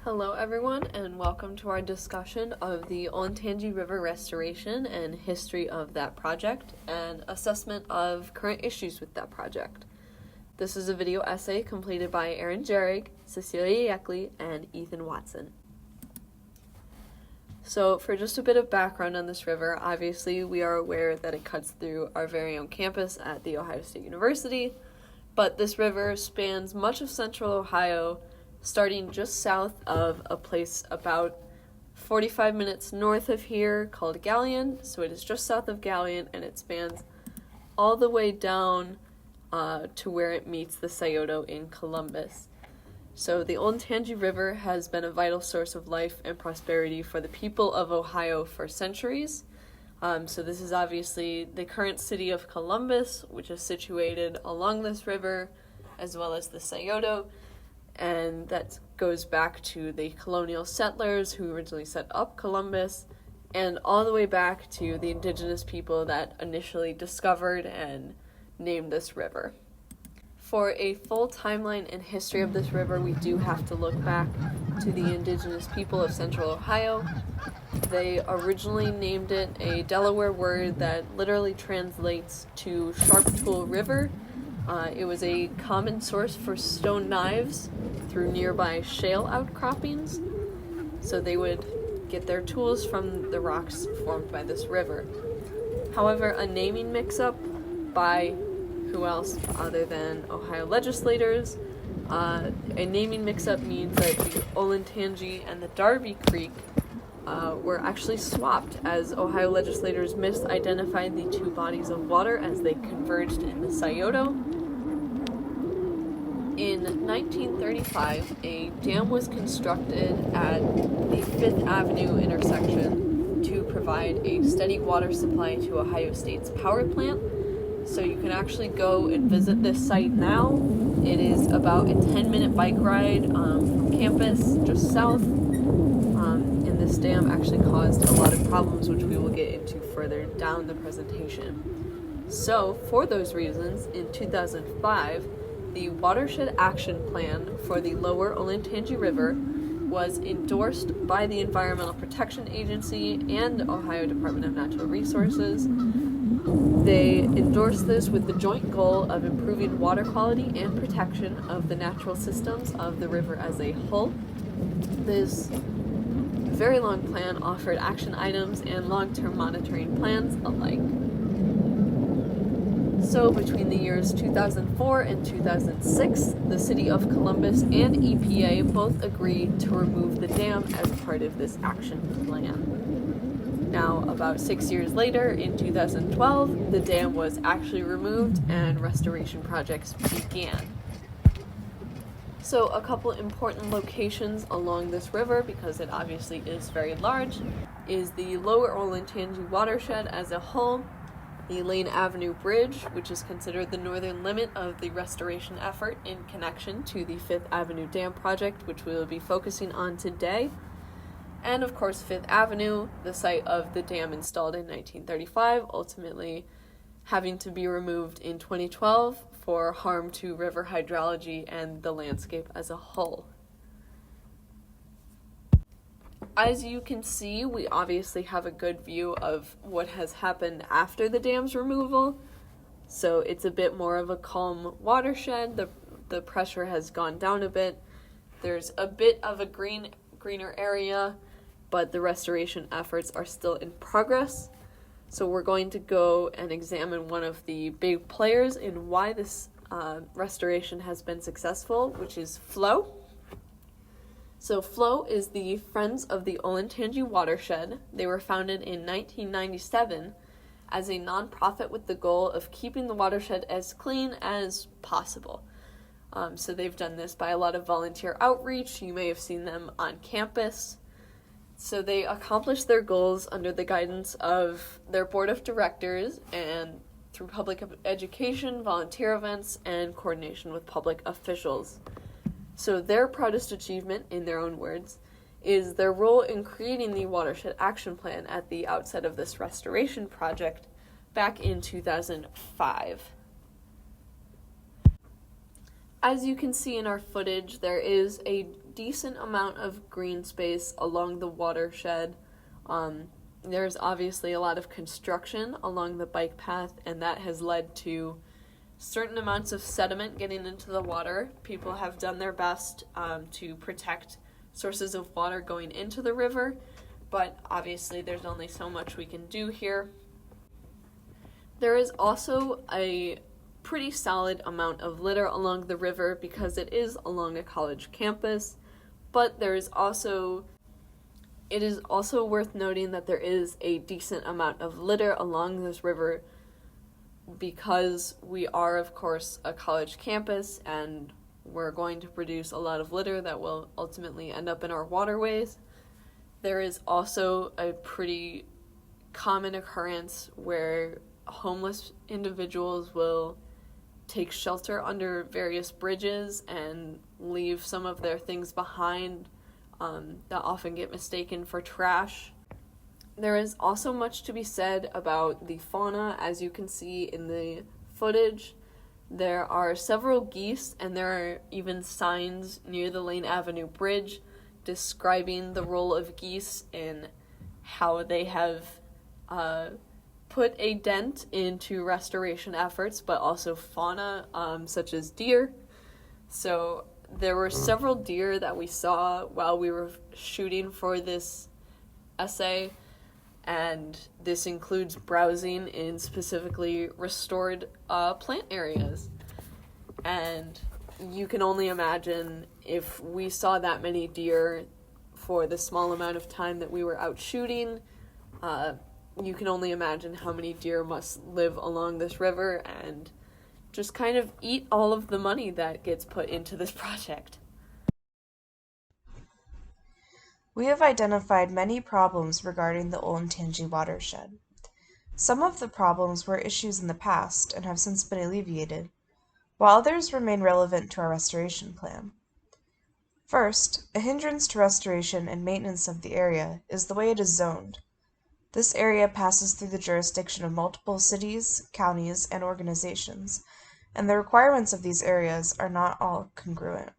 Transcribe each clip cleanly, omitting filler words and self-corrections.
Hello everyone, and welcome to our discussion of the Olentangy River restoration and history of that project and assessment of current issues with that project. This is a video essay completed by Erin Jerig, Cecilia Yeckley, and Ethan Watson. So for just a bit of background on this river, obviously we are aware that it cuts through our very own campus at The Ohio State University, but this river spans much of central Ohio, starting just south of a place about 45 minutes north of here called Galleon. So it is just south of Galleon, and it spans all the way down to where it meets the Scioto in Columbus. So the Olentangy River has been a vital source of life and prosperity for the people of Ohio for centuries. So this is obviously the current city of Columbus, which is situated along this river, as well as the Scioto. And that goes back to the colonial settlers who originally set up Columbus, and all the way back to the indigenous people that initially discovered and named this river. For a full timeline and history of this river, we do have to look back to the indigenous people of central Ohio. They originally named it a Delaware word that literally translates to Sharp Tool River. It was a common source for stone knives through nearby shale outcroppings, so they would get their tools from the rocks formed by this river. However, a naming mix-up by who else other than Ohio legislators, a naming mix-up means that the Olentangy and the Darby Creek were actually swapped as Ohio legislators misidentified the two bodies of water as they converged in the Scioto. In 1935, a dam was constructed at the 5th Avenue intersection to provide a steady water supply to Ohio State's power plant. So you can actually go and visit this site now. It is about a 10-minute bike ride from campus, just south. And this dam actually caused a lot of problems, which we will get into further down the presentation. So, for those reasons, in 2005, the Watershed Action Plan for the Lower Olentangy River was endorsed by the Environmental Protection Agency and Ohio Department of Natural Resources. They endorsed this with the joint goal of improving water quality and protection of the natural systems of the river as a whole. This very long plan offered action items and long-term monitoring plans alike. So between the years 2004 and 2006, the City of Columbus and EPA both agreed to remove the dam as part of this action plan. Now, about 6 years later, in 2012, the dam was actually removed and restoration projects began. So a couple important locations along this river, because it obviously is very large, is the Lower Olentangy watershed as a whole, the Lane Avenue Bridge, which is considered the northern limit of the restoration effort in connection to the 5th Avenue Dam project, which we will be focusing on today, and of course 5th Avenue, the site of the dam installed in 1935, ultimately having to be removed in 2012 for harm to river hydrology and the landscape as a whole. As you can see, we obviously have a good view of what has happened after the dam's removal. So it's a bit more of a calm watershed. The pressure has gone down a bit. There's a bit of a greener area, but the restoration efforts are still in progress. So we're going to go and examine one of the big players in why this restoration has been successful, which is FLOW. So FLOW is the Friends of the Olentangy Watershed. They were founded in 1997 as a nonprofit with the goal of keeping the watershed as clean as possible. So they've done this by a lot of volunteer outreach. You may have seen them on campus. So they accomplish their goals under the guidance of their board of directors and through public education, volunteer events, and coordination with public officials. So their proudest achievement, in their own words, is their role in creating the Watershed Action Plan at the outset of this restoration project back in 2005. As you can see in our footage, there is a decent amount of green space along the watershed. There's obviously a lot of construction along the bike path, and that has led to certain amounts of sediment getting into the water. People have done their best to protect sources of water going into the river, but obviously there's only so much we can do here. There is also a pretty solid amount of litter along the river because it is along a college campus, but it is also worth noting that there is a decent amount of litter along this river because we are, of course, a college campus and we're going to produce a lot of litter that will ultimately end up in our waterways. There is also a pretty common occurrence where homeless individuals will take shelter under various bridges and leave some of their things behind that often get mistaken for trash. There is also much to be said about the fauna, as you can see in the footage. There are several geese, and there are even signs near the Lane Avenue Bridge describing the role of geese in how they have put a dent into restoration efforts, but also fauna, such as deer. So there were several deer that we saw while we were shooting for this essay, and this includes browsing in specifically restored plant areas. And you can only imagine if we saw that many deer for the small amount of time that we were out shooting, you can only imagine how many deer must live along this river and just kind of eat all of the money that gets put into this project. We have identified many problems regarding the Olentangy watershed. Some of the problems were issues in the past and have since been alleviated, while others remain relevant to our restoration plan. First, a hindrance to restoration and maintenance of the area is the way it is zoned. This area passes through the jurisdiction of multiple cities, counties, and organizations, and the requirements of these areas are not all congruent.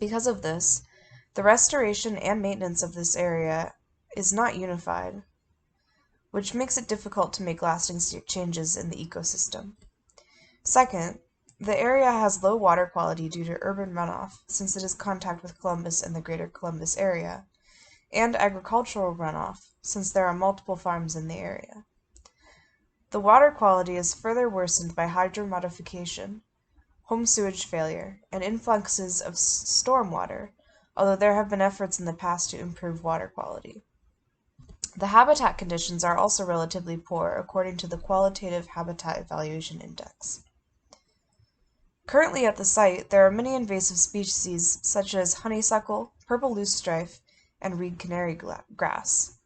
Because of this, the restoration and maintenance of this area is not unified, which makes it difficult to make lasting changes in the ecosystem. Second, the area has low water quality due to urban runoff, since it is contact with Columbus and the greater Columbus area, and agricultural runoff, since there are multiple farms in the area. The water quality is further worsened by hydromodification, home sewage failure, and influxes of stormwater, although there have been efforts in the past to improve water quality. The habitat conditions are also relatively poor according to the Qualitative Habitat Evaluation Index. Currently at the site, there are many invasive species such as honeysuckle, purple loosestrife, and reed canary grass.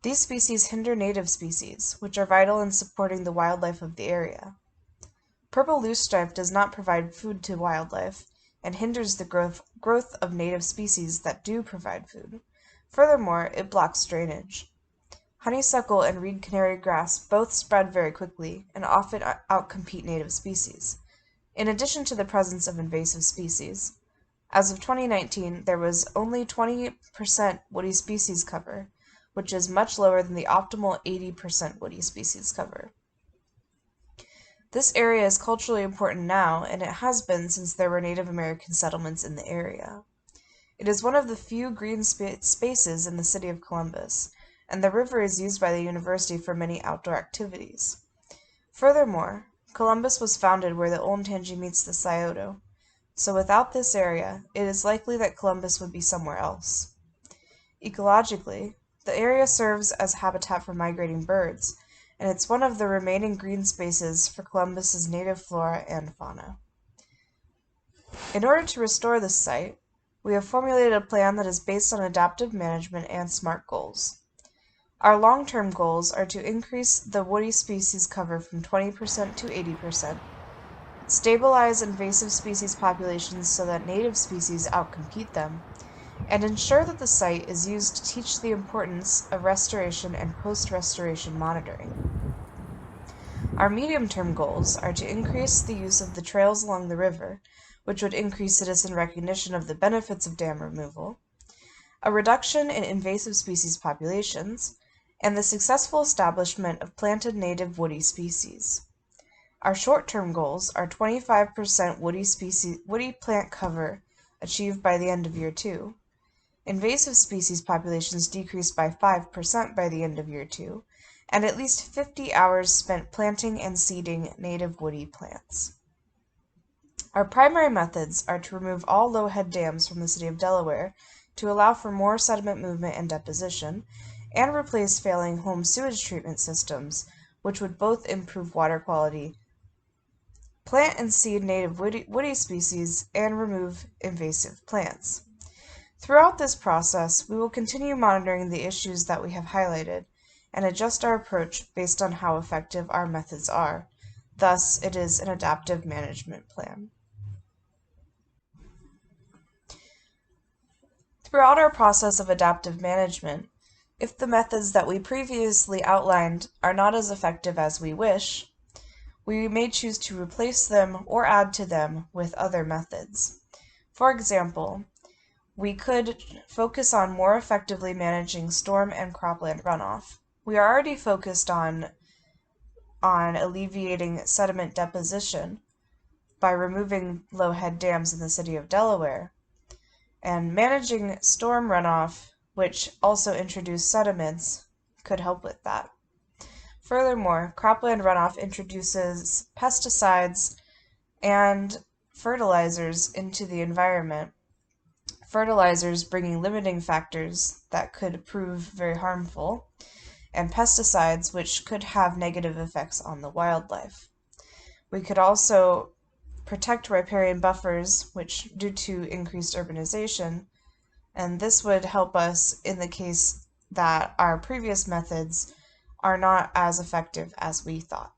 These species hinder native species, which are vital in supporting the wildlife of the area. Purple loosestrife does not provide food to wildlife, and hinders the growth of native species that do provide food. Furthermore, it blocks drainage. Honeysuckle and reed canary grass both spread very quickly and often outcompete native species, in addition to the presence of invasive species. As of 2019, there was only 20% woody species cover, which is much lower than the optimal 80% woody species cover. This area is culturally important now, and it has been since there were Native American settlements in the area. It is one of the few green spaces in the city of Columbus, and the river is used by the university for many outdoor activities. Furthermore, Columbus was founded where the Olentangy meets the Scioto, so without this area, it is likely that Columbus would be somewhere else. Ecologically, the area serves as habitat for migrating birds, and it's one of the remaining green spaces for Columbus's native flora and fauna. In order to restore this site, we have formulated a plan that is based on adaptive management and SMART goals. Our long-term goals are to increase the woody species cover from 20% to 80%, stabilize invasive species populations so that native species outcompete them, and ensure that the site is used to teach the importance of restoration and post-restoration monitoring. Our medium-term goals are to increase the use of the trails along the river, which would increase citizen recognition of the benefits of dam removal, a reduction in invasive species populations, and the successful establishment of planted native woody species. Our short-term goals are 25% woody plant cover achieved by the end of year 2, invasive species populations decreased by 5% by the end of year 2, and at least 50 hours spent planting and seeding native woody plants. Our primary methods are to remove all low-head dams from the city of Delaware to allow for more sediment movement and deposition, and replace failing home sewage treatment systems, which would both improve water quality, plant and seed native woody species, and remove invasive plants. Throughout this process, we will continue monitoring the issues that we have highlighted and adjust our approach based on how effective our methods are. Thus, it is an adaptive management plan. Throughout our process of adaptive management, if the methods that we previously outlined are not as effective as we wish, we may choose to replace them or add to them with other methods. For example, we could focus on more effectively managing storm and cropland runoff. We are already focused on alleviating sediment deposition by removing low-head dams in the city of Delaware, and managing storm runoff, which also introduce sediments, could help with that. Furthermore, cropland runoff introduces pesticides and fertilizers into the environment, fertilizers bringing limiting factors that could prove very harmful, and pesticides which could have negative effects on the wildlife. We could also protect riparian buffers, which due to increased urbanization, and this would help us in the case that our previous methods are not as effective as we thought.